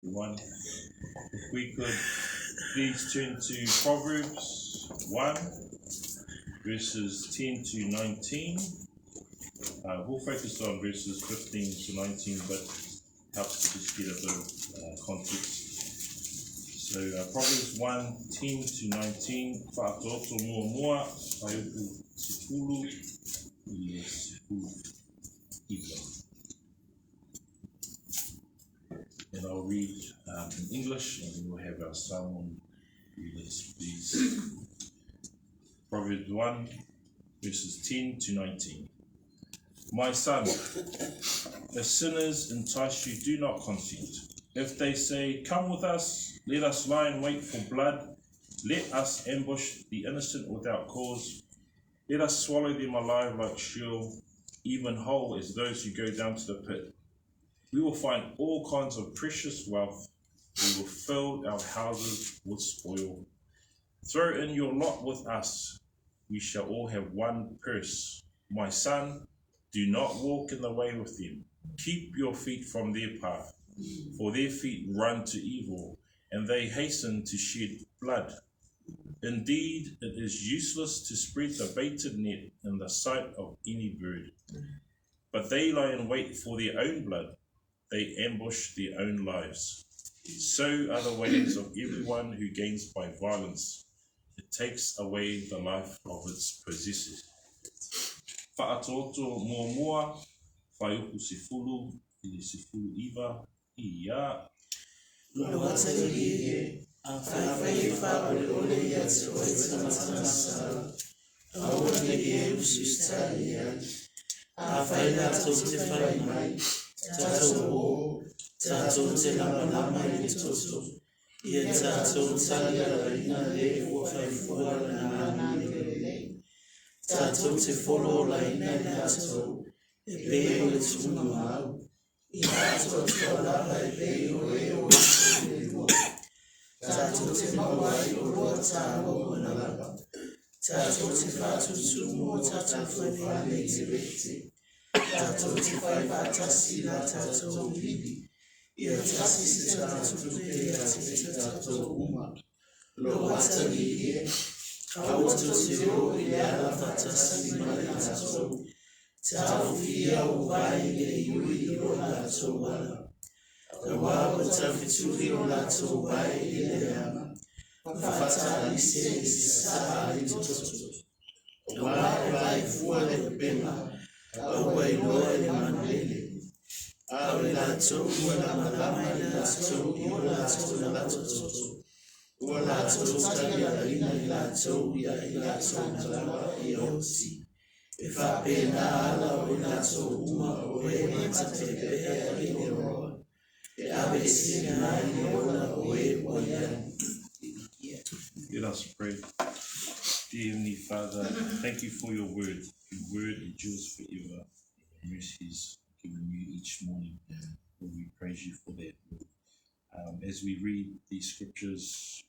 One. If we could please turn to Proverbs 1, verses 10 to 19. We'll focus on verses 15 to 19, but helps to just get a bit of context. So Proverbs 1, 10 to 19. Whaatoto mua mua, whaiupu sifulu, I sifulu iwa. And I'll read in English, and then we'll have our Samoan readers, please. Proverbs 1, verses 10 to 19. My son, if sinners entice you, do not consent. If they say, come with us, let us lie in wait for blood, let us ambush the innocent without cause, let us swallow them alive like Sheol, even whole as those who go down to the pit. We will find all kinds of precious wealth. We will fill our houses with spoil. Throw in your lot with us. We shall all have one purse. My son, do not walk in the way with them. Keep your feet from their path, for their feet run to evil, and they hasten to shed blood. Indeed, it is useless to spread the baited net in the sight of any bird. But they lie in wait for their own blood. They ambush their own lives. So are the ways of everyone who gains by violence. It takes away the life of its possessors. Whaatoto mua mua, whaiupu sifulu, I sifulu iwa, ia. Loatari Afai ole yet waits matana Awane usustaria Afai lato mai Tato Tato lama toso Tato talia le wafai fuala le Tato follow ina tato Ebe tsunamau Tato tola ebe Tato te mawai o rota o manalaba. Tato te fatu sumo tato fane tireti. Tato te fai fatasi la tato vidi. Ia tasi tato tupe ati tato uma. Lo watari e. Kawato te o ia fatasi mali tato. Tau fia o vai e yui o la to wala. Kawawa tafituri o la to wai ile ama. Fatali se sahari toto. Wai fuale pema. Awai loe manele. Awe la to wala malama ila to ila to la toto. Wala to talia ila to ya ila to nalawa yosi. Ifa pena ala ila to uma oe matatepe ile roa. Let us pray. Dear Heavenly Father, thank you for your word. Your word endures forever. Your mercies given you each morning. Lord, we praise you for that. As we read these scriptures,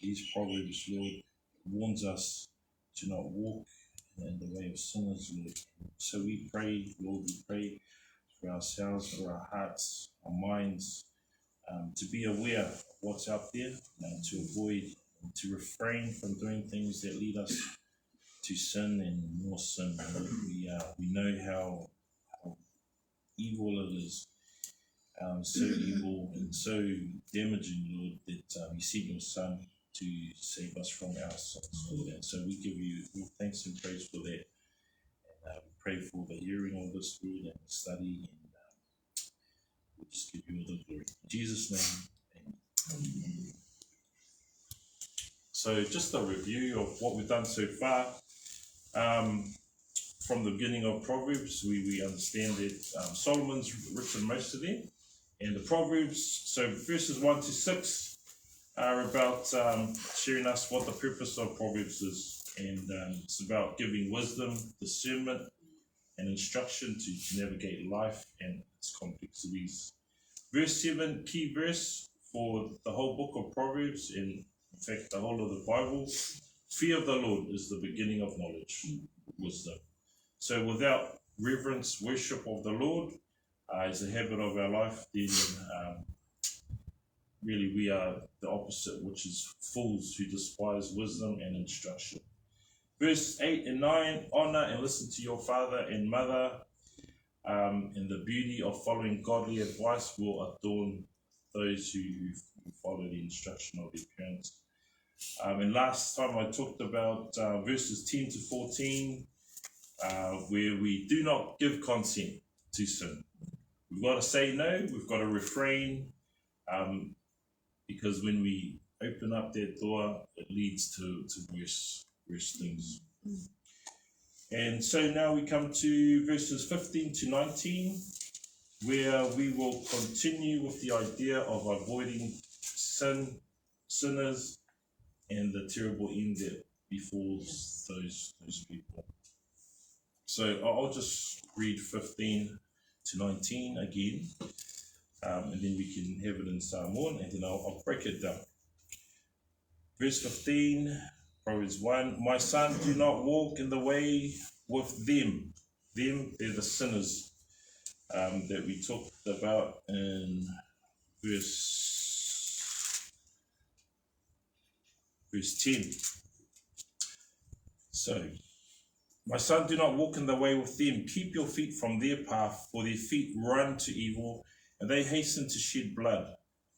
these proverbs, Lord, warns us to not walk in the way of sinners, Lord. So we pray, Lord, we pray for ourselves, for our hearts, our minds, to be aware of what's out there, to avoid, to refrain from doing things that lead us to sin and more sin. We know how evil it is, so evil and so damaging, Lord, that you sent your Son to save us from our sins, Lord. And so we give you all thanks and praise for that. And we pray for the hearing of this word and the study, and we just give you all the glory. In Jesus' name, amen. So just a review of what we've done so far. From the beginning of Proverbs, we understand that Solomon's written most of them. And the Proverbs, so verses 1 to 6 are about sharing us what the purpose of Proverbs is. And it's about giving wisdom, discernment, and instruction to navigate life and its complexities. Verse 7, key verse for the whole book of Proverbs, and in fact the whole of the Bible. Fear of the Lord is the beginning of knowledge, wisdom. So without reverence, worship of the Lord as a habit of our life, then really we are the opposite, which is fools who despise wisdom and instruction. Verse 8 and 9, honor and listen to your father and mother, and the beauty of following godly advice will adorn those who follow the instruction of their parents. And last time I talked about verses 10 to 14, where we do not give consent to sin. We've got to say no, we've got to refrain, because when we open up that door, it leads to worse things. And so now we come to verses 15 to 19, where we will continue with the idea of avoiding sinners, and the terrible end that befalls those people. So I'll just read 15 to 19 again, and then we can have it in Samoan, and then I'll break it down. Verse 15, Proverbs 1, my son, do not walk in the way with them. Them, they're the sinners that we talked about in verse 10. So, my son, do not walk in the way with them. Keep your feet from their path, for their feet run to evil, and they hasten to shed blood.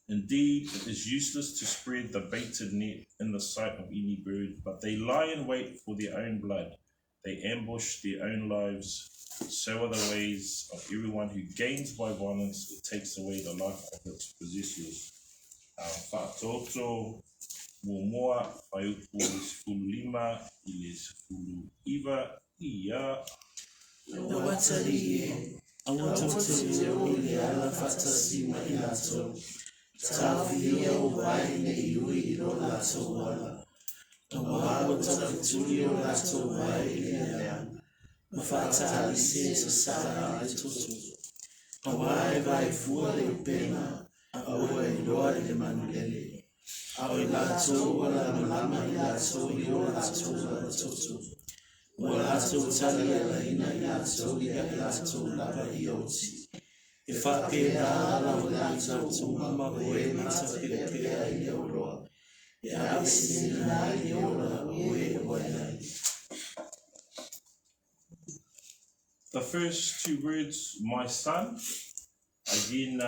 Indeed, it is useless to spread the baited net in the sight of any bird, but they lie in wait for their own blood. They ambush their own lives. So are the ways of everyone who gains by violence. It takes away the life of its possessors. Whaatoto moa whaiupu sefulu lima ile sefulu iwa ia. Nawatari awatari ole ala fatasima ilato. Tawia uwaine iwi ilolato wala. Nawawata tulio lato waile ya. Mafata alise sasara alitutu. Awai vai fuale upena. Awe iloa ile manulele. Awe lato wala malama ilato ilato wala tutu. Walato talia la ina ilato ilato lava ioti. Ifapea ala walato tumama we matapea ile uroa. Ya abisi na ile uroa we wala. The first two words, my son, again,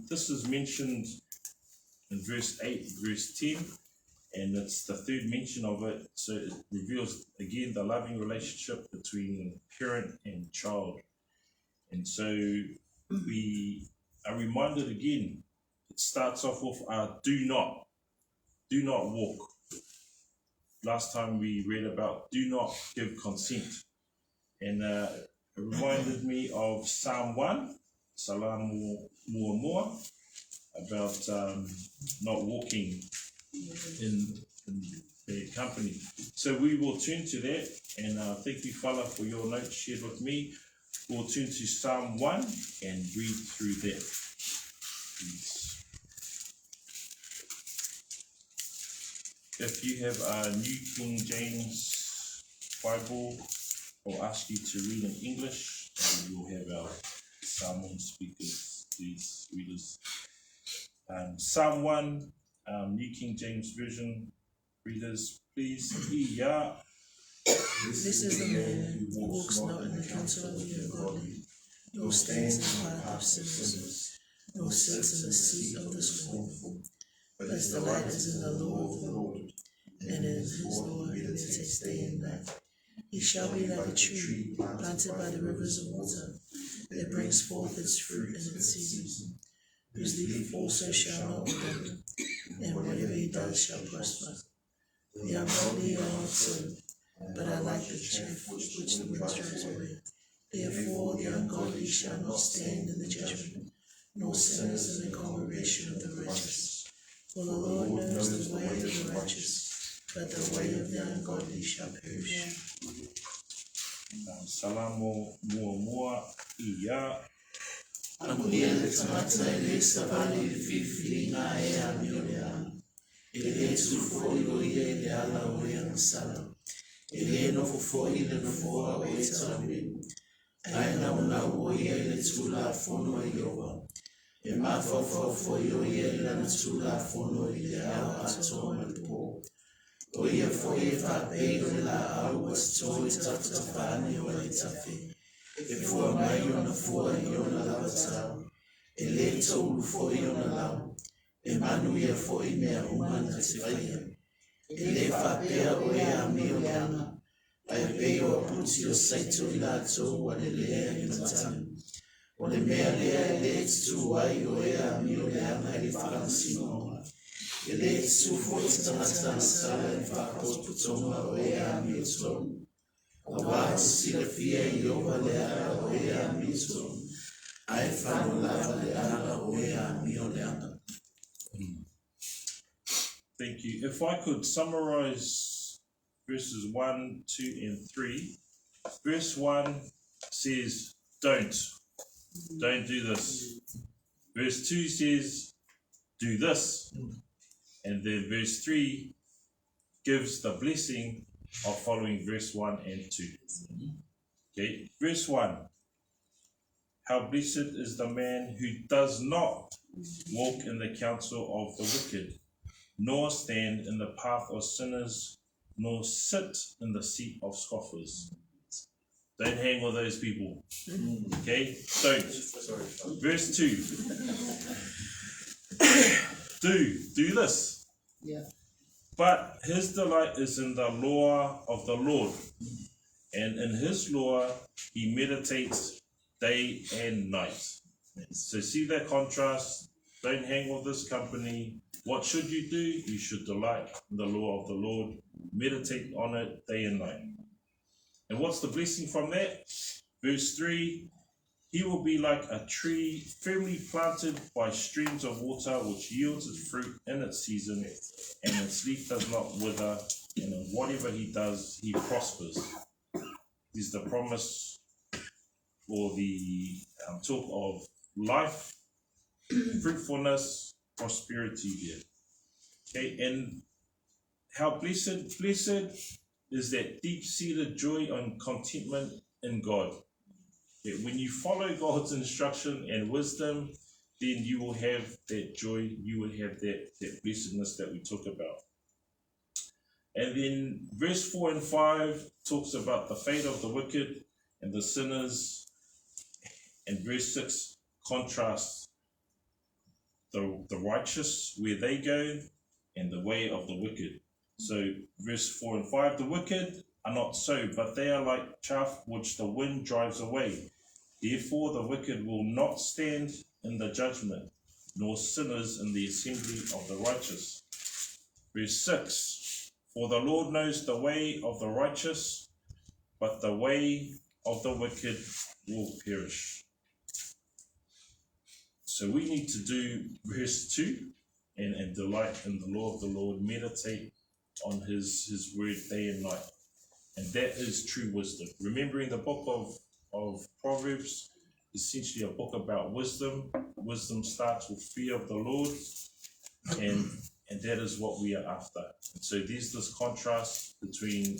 this is mentioned in verse 8, verse 10, and it's the third mention of it. So it reveals, again, the loving relationship between parent and child. And so we are reminded again, it starts off with do not walk. Last time we read about do not give consent. And it reminded me of Psalm 1, Salam Mua, about not walking in their company. So we will turn to that, and thank you, Fala, for your notes shared with me. We'll turn to Psalm 1 and read through that, please. If you have a New King James Bible, I'll ask you to read in English, and we'll have our Samoan speakers, these readers. Psalm 1, New King James Version, readers, please. This is the man who walks not in the counsel of the ungodly, nor stands in the path of sinners, nor sits in the seat of the scornful. But his delight is in the law of the Lord, and in his law he meditates day and night. He shall be like a tree planted by the rivers of water, that brings forth its fruit in its season, whose leaf also shall not wither, and whatever he does shall prosper. The ungodly are not so, but are like the chaff which the wind drives away. Therefore the ungodly shall not stand in the judgment, nor sinners in the congregation of the righteous. For the Lord knows the way of the righteous, but the way of the ungodly shall perish. Salamo mua ia. Amuele tamata ele savali fifi na e amioleana. Ele tu foi o ele ala o e sala. Ele no foi le no foi o e tabi. Ai na una o ele tu la fono e yoba. E mafofo yo ye lana tula fono I le au ato ma le po. O ia fo e whape o la au ato I tatawhane o le tafe. E fua mai o na fua I o na lava tau. E le tolu fo I o na lau. E manu ia fo I mea umana te whaia. E le whapea o e a mi o le ana. Ai pe o puti o saito I la ato wa le lea I na tanu. O le mea lea le tu ai o e a mi o le ana I le whakansino. E le tu fo I tamata sala I whakaputonga o e a mi o tonu. A wā sila fia I o wa le ana o e a mi o tonu. Ai whanu lava le ana o e a mi o le ana. Thank you. If I could summarize verses 1, 2, and 3. Verse 1 says, don't do this. Verse 2 says, do this. And then verse 3 gives the blessing of following verse 1 and 2. Okay, verse 1. How blessed is the man who does not walk in the counsel of the wicked, nor stand in the path of sinners, nor sit in the seat of scoffers. Don't hang with those people. Okay? Don't. Verse 2. Do this. Yeah. But his delight is in the law of the Lord, and in his law he meditates day and night. So see that contrast. Don't hang with this company. What should you do? You should delight in the law of the Lord, meditate on it day and night. And what's the blessing from that? Verse 3, he will be like a tree firmly planted by streams of water, which yields its fruit in its season, and its leaf does not wither, and in whatever he does, he prospers. This is the promise or the talk of life, fruitfulness, prosperity here. Okay, and how blessed is that deep-seated joy and contentment in God. Okay, when you follow God's instruction and wisdom, then you will have that joy, you will have that blessedness that we talk about. And then verse 4 and 5 talks about the fate of the wicked and the sinners, and verse 6 contrasts the righteous, where they go, and the way of the wicked. So verse 4 and 5, the wicked are not so, but they are like chaff which the wind drives away. Therefore the wicked will not stand in the judgment, nor sinners in the assembly of the righteous. Verse 6, for the Lord knows the way of the righteous, but the way of the wicked will perish. So we need to do verse 2 and delight in the law of the Lord, meditate on his word day and night. And that is true wisdom. Remembering the book of Proverbs, essentially a book about wisdom. Wisdom starts with fear of the Lord, and that is what we are after. And so there's this contrast between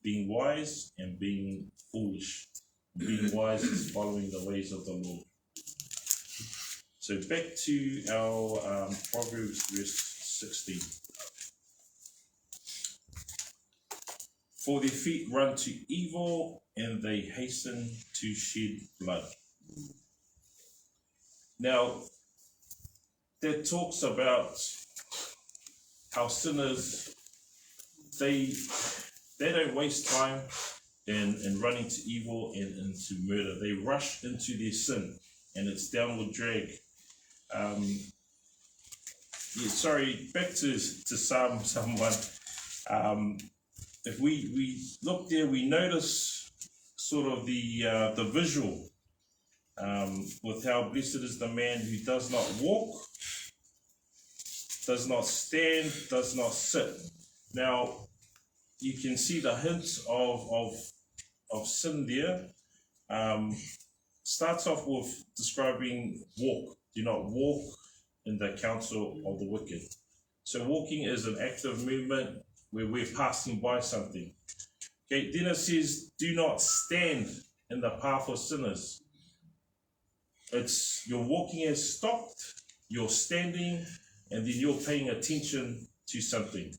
being wise and being foolish. Being wise is following the ways of the Lord. So back to our Proverbs verse 16. For their feet run to evil, and they hasten to shed blood. Now, that talks about how sinners, they don't waste time in running to evil and into murder. They rush into their sin, and it's downward drag. Back to Psalm 1. If we look there, we notice sort of the visual with how blessed is the man who does not walk, does not stand, does not sit. Now, you can see the hints of sin there. Starts off with describing walk. Do not walk in the counsel of the wicked. So walking is an active movement where we're passing by something. Okay, then it says, do not stand in the path of sinners. It's your walking has stopped, you're standing, and then you're paying attention to something.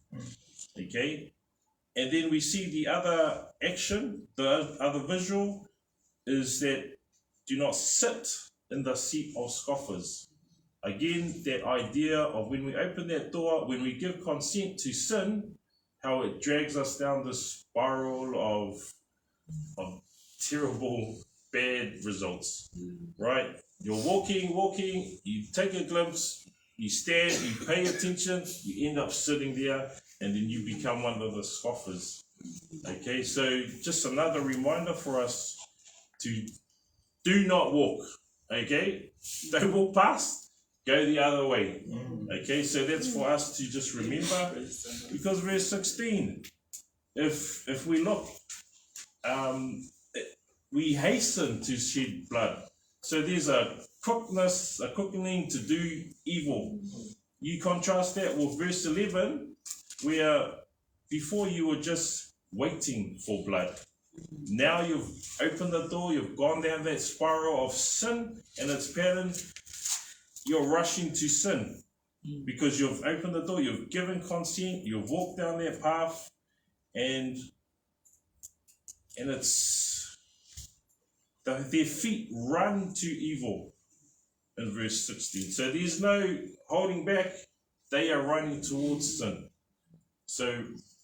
Okay? And then we see the other action, the other visual, is that do not sit in the seat of scoffers. Again, that idea of when we open that door, when we give consent to sin, how it drags us down this spiral of terrible, bad results, right? You're walking, you take a glimpse, you stand, you pay attention, you end up sitting there, and then you become one of the scoffers. Okay, so just another reminder for us to do not walk, okay? Don't walk past, go the other way. Okay, so that's for us to just remember, because verse 16, if we look, we hasten to shed blood. So there's a quickening to do evil. You contrast that with verse 11, where before you were just waiting for blood. Now you've opened the door, you've gone down that spiral of sin and its pattern. You're rushing to sin because you've opened the door, you've given consent, you've walked down that path, and it's their feet run to evil in verse 16. So there's no holding back, they are running towards sin. So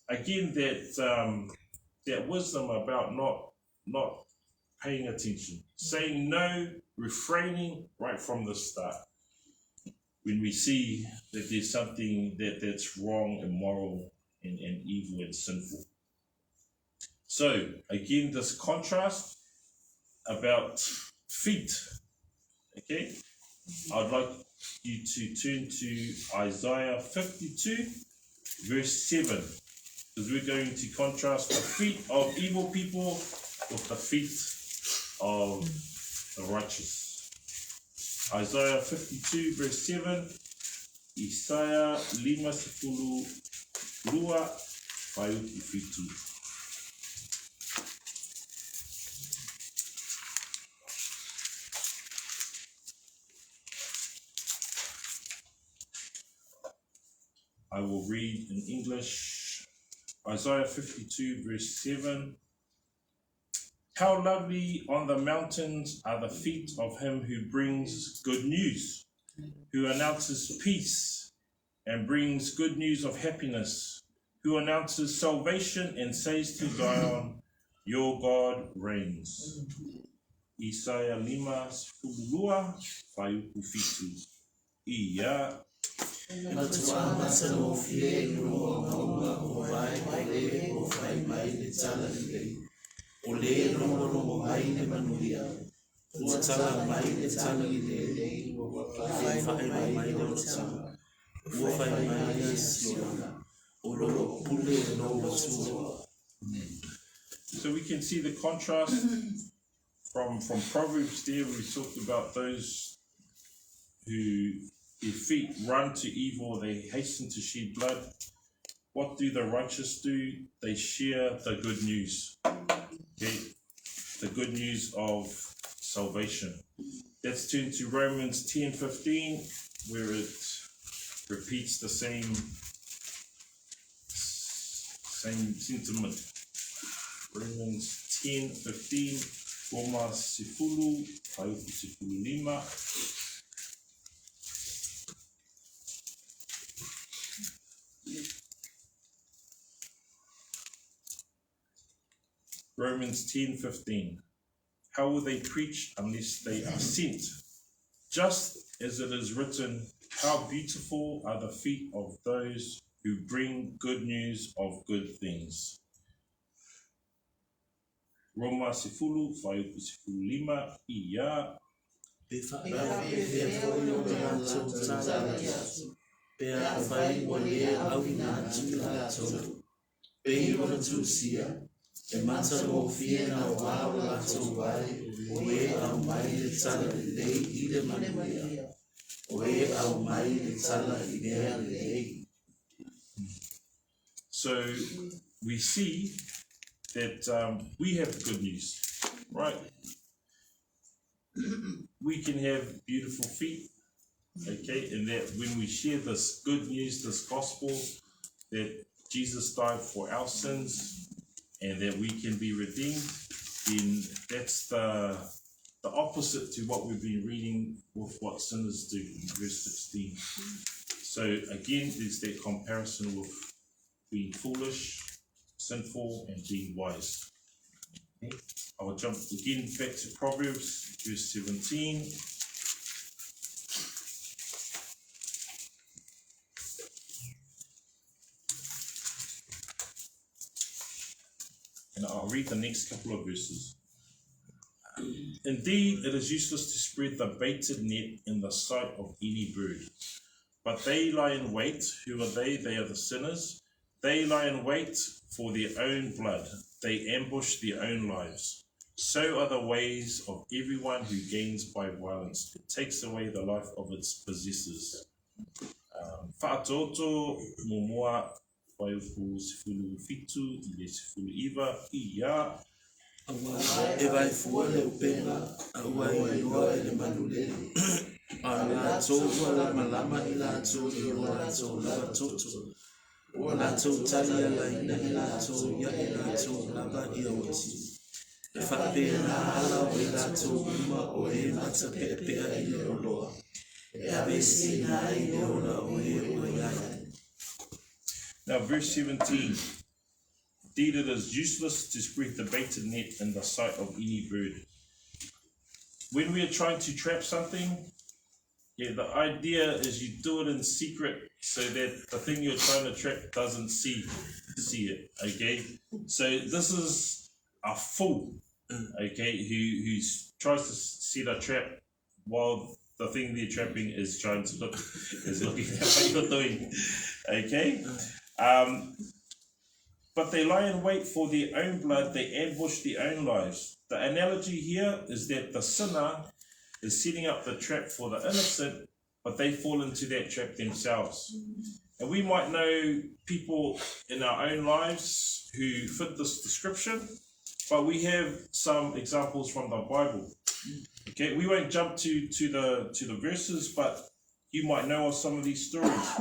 again, that wisdom about not paying attention, saying no, refraining right from the start. When we see that there's something that's wrong, immoral, and evil and sinful. So again, this contrast about feet. Okay, I'd like you to turn to Isaiah 52, verse 7, because we're going to contrast the feet of evil people with the feet of the righteous. Isaiah 52, verse 7, Isaiah 52, Rua, Faiuku Fitu. I will read in English. Isaiah 52, verse 7. How lovely on the mountains are the feet of him who brings good news, who announces peace and brings good news of happiness, who announces salvation and says to Zion, your God reigns. Isaiah 52, Faiuku Fitu. Ia. Ole no maine manuia. Utala maine tali le fai maine utala. Ufai maine siona. Olo pule no wasua. So we can see the contrast from Proverbs there. We talked about those who their feet run to evil, they hasten to shed blood. What do the righteous do? They share the good news. Okay? The good news of salvation. Let's turn to Romans 10:15, where it repeats the same sentiment. Romans 10:15, Roma sifulu, Faiuku sifulu lima. Romans 10:15. How will they preach unless they are sent? Just as it is written, how beautiful are the feet of those who bring good news of good things. Roma sifulu, Faiuku sifulu lima, ia. So we see that we have good news, right? we can have beautiful feet, okay, and that when we share this good news, this gospel, that Jesus died for our sins and that we can be redeemed, then that's the opposite to what we've been reading with what sinners do in verse 16. So again, there's that comparison with being foolish, sinful, and being wise. Okay. I'll jump again back to Proverbs, verse 17. And I'll read the next couple of verses. Indeed, it is useless to spread the baited net in the sight of any bird. But they lie in wait. Who are they? They are the sinners. They lie in wait for their own blood. They ambush their own lives. So are the ways of everyone who gains by violence. It takes away the life of its possessors. Whaatoto momoa waiuku sifulu fitu ile sifulu iwa iya. Eva fuole upena awa iwa ele manulele ala toa la malama ila toa ila toa la toto wala toa talia la ila toa ya ila toa la ba ioti fa pena ala ila toa ma o e mata pepe ile oloa ya besina ile ola o e ya. Now verse 17. Indeed, it is useless to spread the baited net in the sight of any bird. When we are trying to trap something, the idea is you do it in secret so that the thing you're trying to trap doesn't see it. Okay, so this is a fool. Okay, who tries to set a trap while the thing they're trapping is trying to is looking at what you're doing. Okay. But they lie in wait for their own blood, they ambush their own lives. The analogy here is that the sinner is setting up the trap for the innocent, but they fall into that trap themselves. And we might know people in our own lives who fit this description, but we have some examples from the Bible. Okay, we won't jump to the verses, but you might know of some of these stories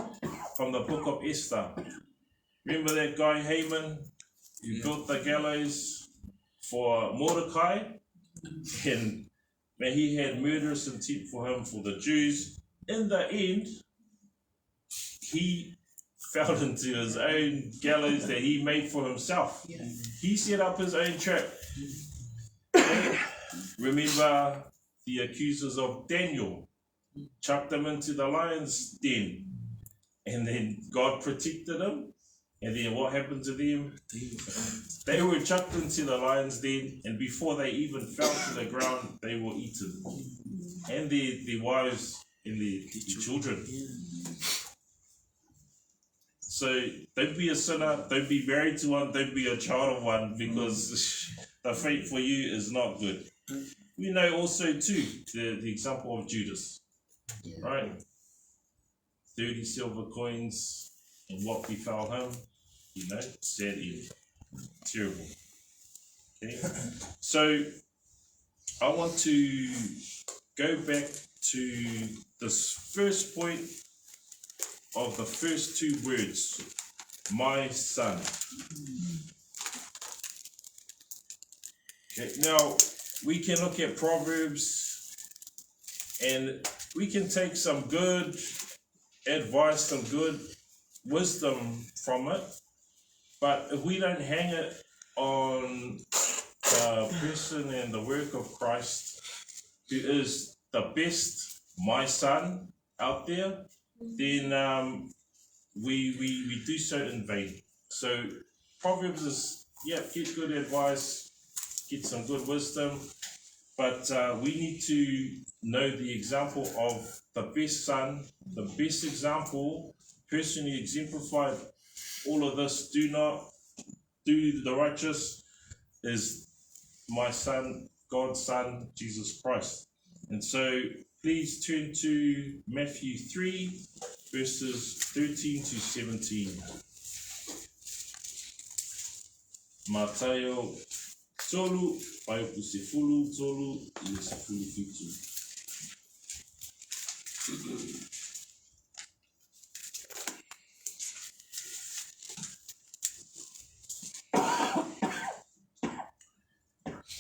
from the book of Esther. Remember that guy Haman who built the gallows for Mordecai? And man, he had murderous intent for him, for the Jews. In the end, he fell into his own gallows that he made for himself. He set up his own trap. Remember the accusers of Daniel, chucked them into the lion's den, and then God protected them. And then what happened to them? They were chucked into the lion's den, and before they even fell to the ground, they were eaten. And their wives and their children. So don't be a sinner, don't be married to one, don't be a child of one, because the fate for you is not good. We know also too the example of Judas, right? 30 silver coins, and what befell him, sad end, terrible. Okay, so I want to go back to this first point of the first two words, my son. Okay, now we can look at Proverbs and we can take some good advice, some good wisdom from it, but if we don't hang it on the person and the work of Christ, who is the best my son out there, then we do so in vain. So Proverbs is, get good advice, get some good wisdom, but we need to know the example of the best son, the best example, person who exemplified all of this, do not do the righteous, is my son, God's son, Jesus Christ. And so please turn to Matthew 3, verses 13 to 17. Mateo tolu, pai oku se fulu tolu, I le se fulu fitu.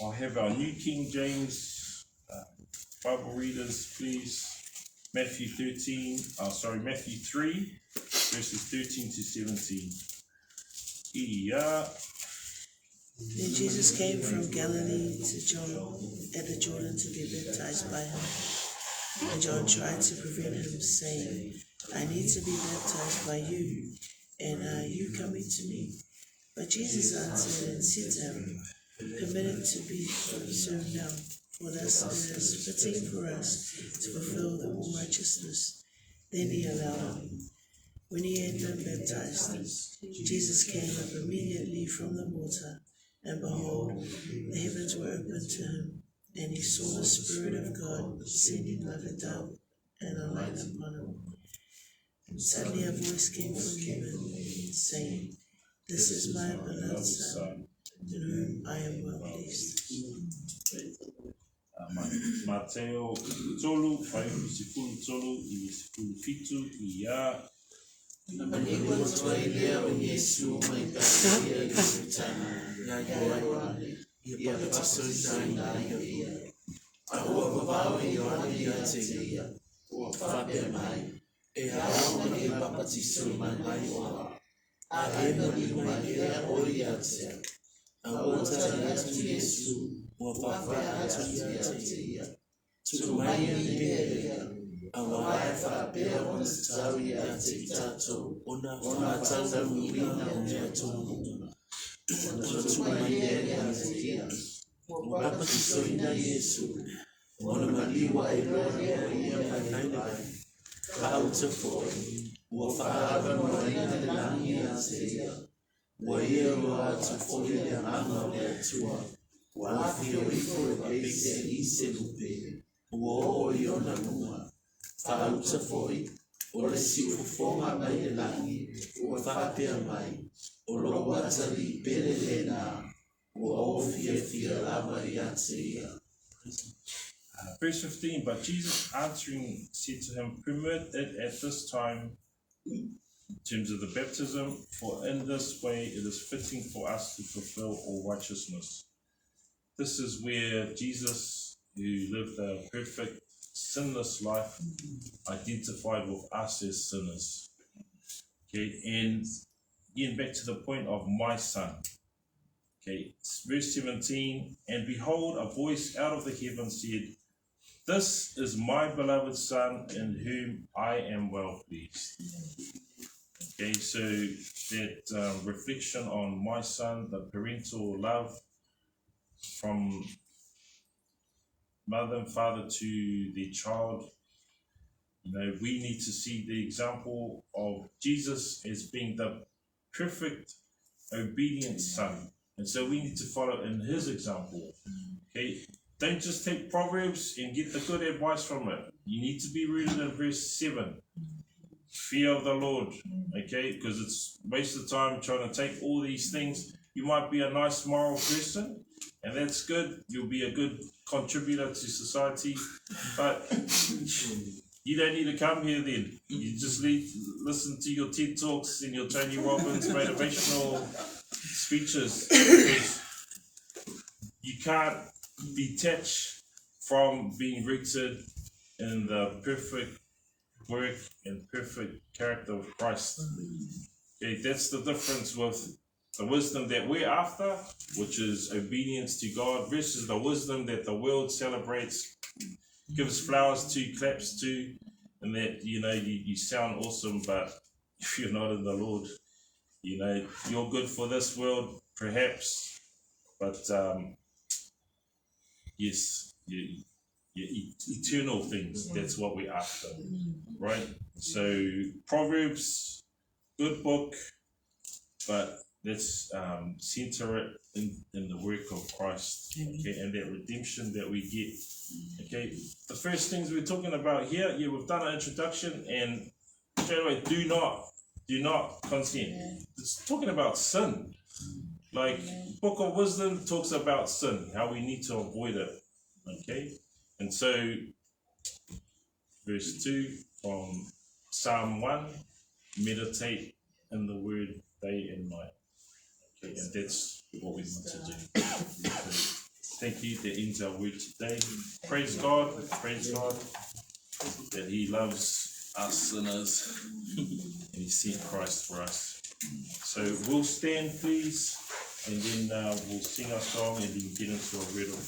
I'll have our New King James Bible readers, please. Matthew 3, verses 13 to 17. Then Jesus came from Galilee to John at the Jordan to be baptized by him. And John tried to prevent him, saying, I need to be baptized by you, and are you coming to me? But Jesus answered and said to him, permit it to be so now, for thus it is fitting for us to fulfill the all righteousness. Then he allowed him. When he had been baptized, Jesus came up immediately from the water, and behold, the heavens were opened to him, and he saw the Spirit of God descending like a dove and alighting upon him. And suddenly a voice came from heaven, saying, This is my beloved Son, in whom I am well pleased. Mateo tolu, pai oku se fulu tolu, I le se fulu fitu, Verse 15, but Jesus answering said to him, permit it at this time, in terms of the baptism, for in this way it is fitting for us to fulfill all righteousness. This is where Jesus, who lived a perfect, sinless life, identified with us as sinners. Okay, and getting back to the point of my son. Okay, verse 17, and behold, a voice out of the heavens said, This is my beloved Son, in whom I am well pleased. Okay, so that reflection on my son, the parental love from mother and father to their child. You know, we need to see the example of Jesus as being the perfect, obedient son. And so we need to follow in his example. Okay, don't just take Proverbs and get the good advice from it. You need to be rooted in verse 7. Fear of the Lord. Okay, because it's most of the time trying to take all these things. You might be a nice moral person, and that's good. You'll be a good contributor to society, but you don't need to come here then. You just listen to your TED Talks and your Tony Robbins motivational speeches, because you can't detach from being rooted in the perfect work and perfect character of Christ. Okay, that's the difference with the wisdom that we're after, which is obedience to God, versus the wisdom that the world celebrates, gives flowers to, claps to, and that, you know, you sound awesome, but if you're not in the Lord, you know, you're good for this world, perhaps, but yes, eternal things, that's what we're after, right? So Proverbs, good book, but let's center it in the work of Christ, okay, and that redemption that we get. Okay, the first things we're talking about here, we've done an introduction, and straight away, do not consent. It's talking about sin. Like Book of Wisdom talks about sin, how we need to avoid it. Okay, and so verse 2 from Psalm 1, meditate in the word day and night. Okay, and that's what we want to do. So, thank you. That ends our word today. Praise God that He loves us sinners and He sent Christ for us. So we'll stand, please, and then we'll sing our song and then get into our word of